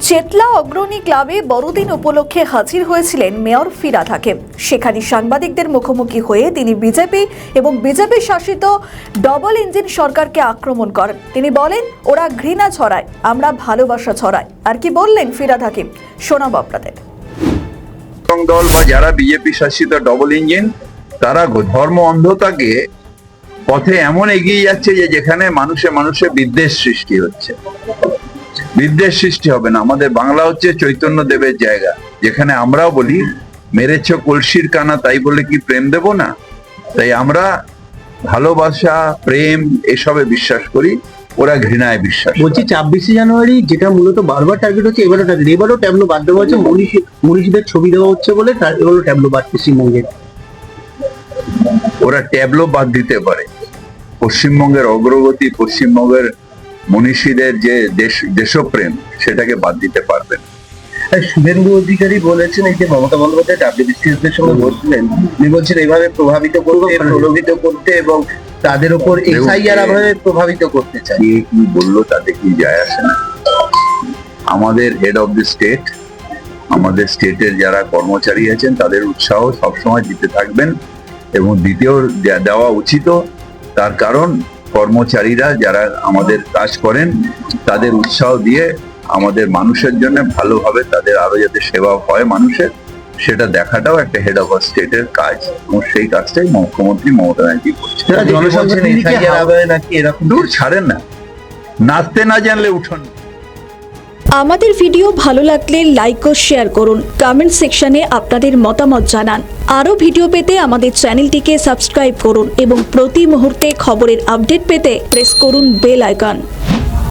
চেতলা অগ্রণী ক্লাবে বড়দিন উপলক্ষে হাজির হয়েছিলেন মেয়র ফিরহাদ হাকিম। সেখানে সাংবাদিকদের মুখোমুখি হয়ে তিনি বিজেপি এবং বিজেপি শাসিত ডবল ইঞ্জিন সরকারকে আক্রমণ করেন। তিনি বলেন, ওরা ঘৃণা ছড়ায়, আমরা ভালোবাসা ছড়াই। আর কি বললেন ফিরহাদ হাকিম, শোনাবো আপনাদের। দল বা যারা বিজেপি শাসিত ডবল ইঞ্জিন, তারা ধর্ম অন্ধতাকে পথে এমন এগিয়ে যাচ্ছে যে যেখানে মানুষে মানুষে বিদ্বেষ সৃষ্টি হচ্ছে। বিদ্বেষ সৃষ্টি হবে না। আমাদের বাংলা হচ্ছে চৈতন্য দেবের জায়গা, যেখানে আমরাও বলি মেরেছ কলসির কানা, তাই বলে কি প্রেম দেব না। তাই আমরা ভালোবাসা, প্রেম এসবে বিশ্বাস করি, ওরা ঘৃণায় বিশ্বাস। বলছি 26শে জানুয়ারি যেটা মূলত বারবার টার্গেট হচ্ছে, এবারও ট্যাবলো বাদ দেওয়া হচ্ছে, মনীষীদের ছবি দেওয়া হচ্ছে বলে এবারও ট্যাবলো বাদ পশ্চিমবঙ্গের। ওরা ট্যাবলো বাদ দিতে পারে, পশ্চিমবঙ্গের অগ্রগতি, পশ্চিমবঙ্গের মনীষীদের যে দেশপ্রেম, সেটাকে বাদ দিতে পারবে না। শুভেন্দু অধিকারী বলেছেন, এই যে মমতা বন্দ্যোপাধ্যায় ডাব্লিউবিসিএসদের সঙ্গে বলছিলেন, উনি বলছেন এইভাবে প্রভাবিত করতে, প্রলোভিত করতে এবং তাদের উপর এসআইআর ভাবে প্রভাবিত করতে চায়। কি বললো তাতে কি যায় আসে না। আমাদের হেড অফ দি স্টেট, আমাদের স্টেটের যারা কর্মচারী আছেন, তাদের উৎসাহ সবসময় দিতে থাকবেন এবং দ্বিতীয় দেওয়া উচিত। তার কারণ কর্মচারীরা যারা আমাদের কাজ করেন, তাদের উৎসাহ দিয়ে আমাদের মানুষের জন্য ভালোভাবে তাদের আরো যাতে সেবা হয় মানুষের, সেটা দেখাটাও একটা হেড অফ স্টেটের কাজ, এবং সেই কাজটাই মুখ্যমন্ত্রী মমতা ব্যানার্জি করছে। দূর ছাড়েন না, নাচতে না জানলে উঠোন। আমাদের ভিডিও ভালো লাগলে লাইক ও শেয়ার করুন, কমেন্ট সেকশনে আপনাদের মতামত জানান। আরও ভিডিও পেতে আমাদের চ্যানেলটিকে সাবস্ক্রাইব করুন এবং প্রতি মুহূর্তে খবরের আপডেট পেতে প্রেস করুন বেল আইকন।